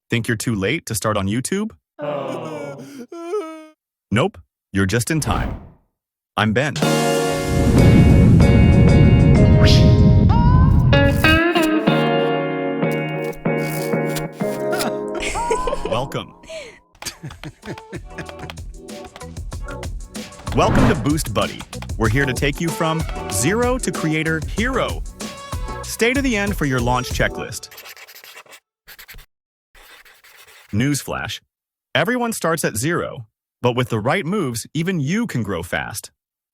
Think you're too late to start on YouTube? Oh. Nope, you're just in time. I'm Ben. Welcome. Welcome to Boost Buddy. We're here to take you from zero to creator hero. Stay to the end for your launch checklist. Newsflash. Everyone starts at zero, but with the right moves, even you can grow fast.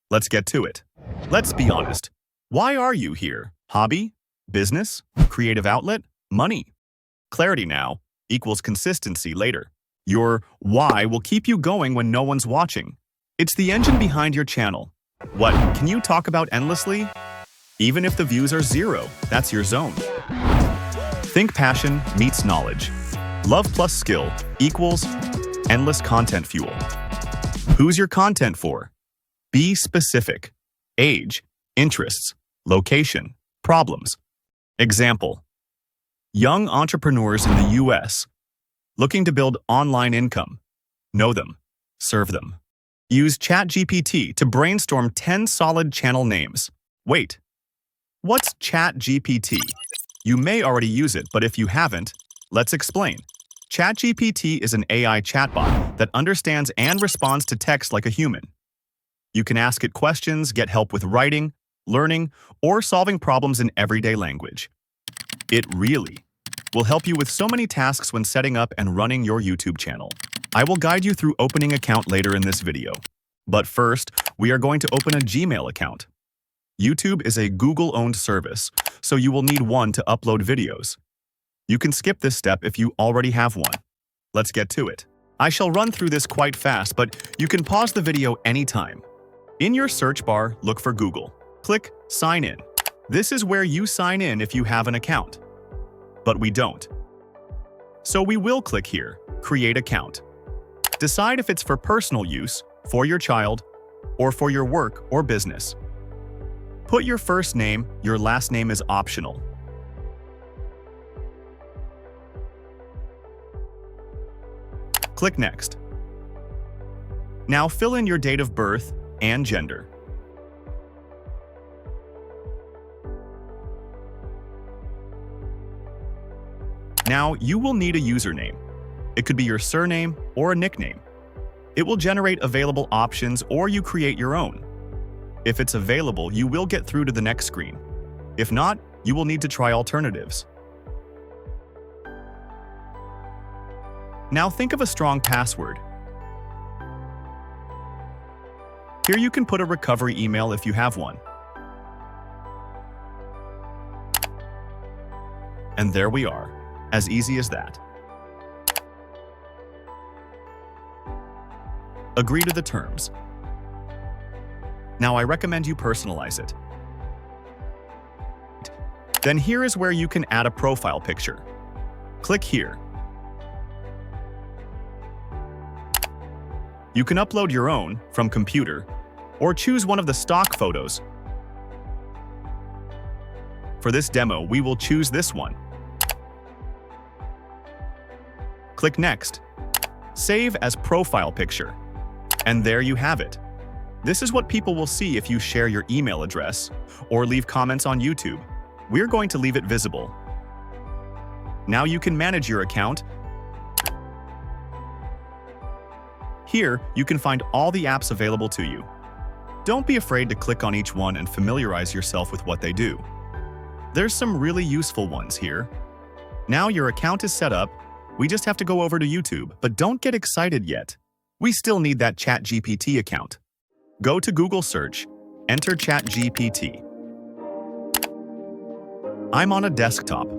Let's get to it. Let's be honest. Why are you here? Hobby? Business? Creative outlet? Money? Clarity now equals consistency later. Your why will keep you going when no one's watching. It's the engine behind your channel. What can you talk about endlessly? Even if the views are zero, that's your zone. Think passion meets knowledge. Love plus skill equals endless content fuel. Who's your content for? Be specific. Age, interests, location, problems. Example. Young entrepreneurs in the US looking to build online income. Know them. Serve them. Use Chat GPT to brainstorm 10 solid channel names. Wait. What's Chat GPT? You may already use it, but if you haven't, let's explain. Chat GPT is an AI chatbot that understands and responds to text like a human. You can ask it questions, get help with writing, learning, or solving problems in everyday language. It really will help you with so many tasks when setting up and running your YouTube channel. I will guide you through opening an account later in this video. But first, we are going to open a Gmail account. YouTube is a Google-owned service, so you will need one to upload videos. You can skip this step if you already have one. Let's get to it. I shall run through this quite fast, but you can pause the video anytime. In your search bar, look for Google. Click Sign In. This is where you sign in if you have an account. But we don't. So we will click here, Create Account. Decide if it's for personal use, for your child, or for your work or business. Put your first name, your last name is optional. Click Next. Now fill in your date of birth and gender. Now you will need a username. It could be your surname or a nickname. It will generate available options or you create your own. If it's available, you will get through to the next screen. If not, you will need to try alternatives. Now think of a strong password. Here you can put a recovery email if you have one. And there we are. As easy as that. Agree to the terms. Now I recommend you personalize it. Then here is where you can add a profile picture. Click here. You can upload your own from computer or choose one of the stock photos. For this demo, we will choose this one. Click Next. Save as profile picture. And there you have it. This is what people will see if you share your email address or leave comments on YouTube. We're going to leave it visible. Now you can manage your account. Here, you can find all the apps available to you. Don't be afraid to click on each one and familiarize yourself with what they do. There's some really useful ones here. Now your account is set up. We just have to go over to YouTube, but don't get excited yet. We still need that Chat GPT account. Go to Google search, enter Chat GPT. I'm on a desktop,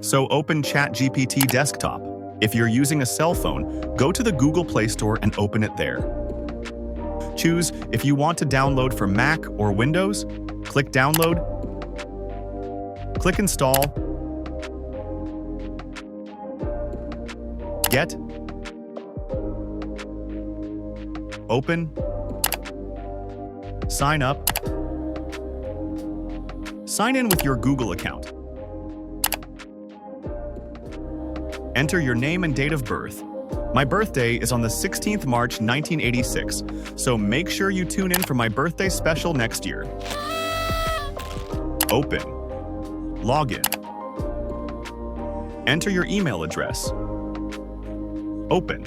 so open Chat GPT desktop. If you're using a cell phone, go to the Google Play Store and open it there. Choose if you want to download for Mac or Windows. Click Download. Click Install. Get. Open. Sign up. Sign in with your Google account. Enter your name and date of birth. My birthday is on the 16th March 1986, so make sure you tune in for my birthday special next year. Open. Login. Enter your email address. Open.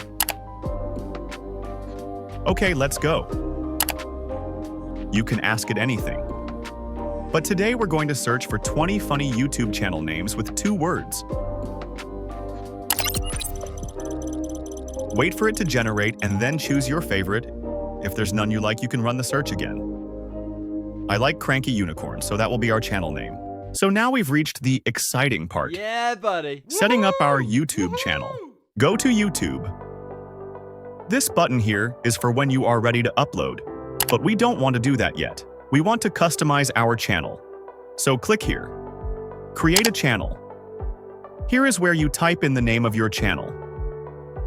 Okay, let's go. You can ask it anything. But today we're going to search for 20 funny YouTube channel names with 2 words. Wait for it to generate and then choose your favorite. If there's none you like, you can run the search again. I like Cranky Unicorn, so that will be our channel name. So now we've reached the exciting part. Yeah, buddy. Setting up our YouTube channel. Go to YouTube. This button here is for when you are ready to upload, but we don't want to do that yet. We want to customize our channel. So click here. Create a channel. Here is where you type in the name of your channel.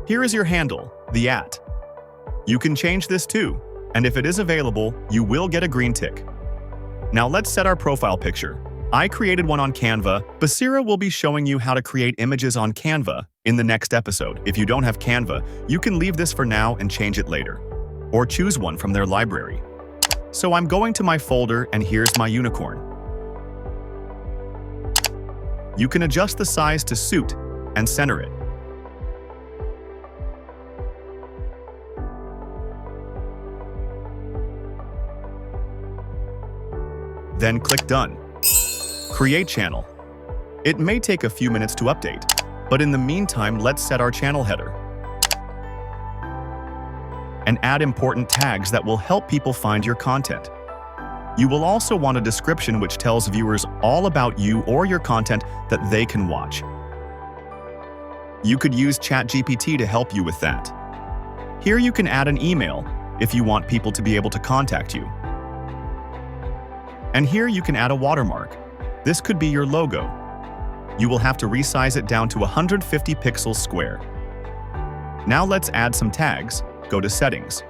Here is your handle, the @. You can change this too, and if it is available, you will get a green tick. Now let's set our profile picture. I created one on Canva. Basira will be showing you how to create images on Canva in the next episode. If you don't have Canva, you can leave this for now and change it later, or choose one from their library. So I'm going to my folder and here's my unicorn. You can adjust the size to suit and center it. Then click Done. Create channel. It may take a few minutes to update, but in the meantime, let's set our channel header and add important tags that will help people find your content. You will also want a description which tells viewers all about you or your content that they can watch. You could use Chat GPT to help you with that. Here you can add an email if you want people to be able to contact you. And here you can add a watermark. This could be your logo. You will have to resize it down to 150 pixels square. Now let's add some tags. Go to Settings.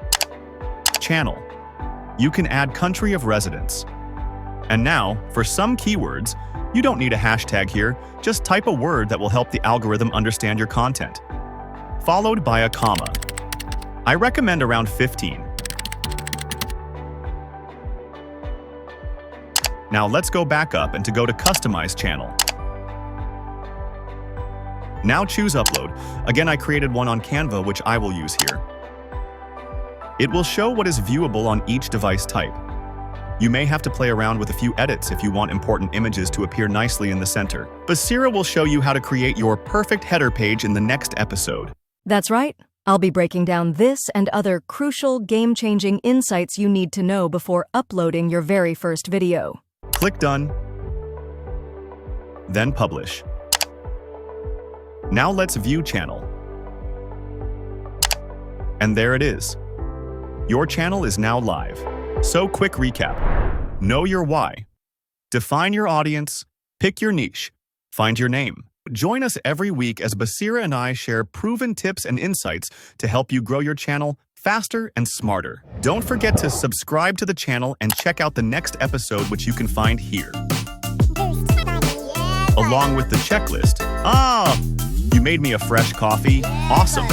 Channel. You can add country of residence. And now, for some keywords, you don't need a hashtag here, just type a word that will help the algorithm understand your content, followed by a comma. I recommend around 15. Now let's go back up and to go to Customize Channel. Now choose Upload. Again, I created one on Canva, which I will use here. It will show what is viewable on each device type. You may have to play around with a few edits if you want important images to appear nicely in the center. Basira will show you how to create your perfect header page in the next episode. That's right. I'll be breaking down this and other crucial, game-changing insights you need to know before uploading your very first video. Click Done, then Publish. Now let's view channel. And there it is. Your channel is now live. So quick recap. Know your why. Define your audience. Pick your niche. Find your name. Join us every week as Basira and I share proven tips and insights to help you grow your channel faster and smarter. Don't forget to subscribe to the channel and check out the next episode, which you can find here. Along with the checklist. You made me a fresh coffee? Awesome!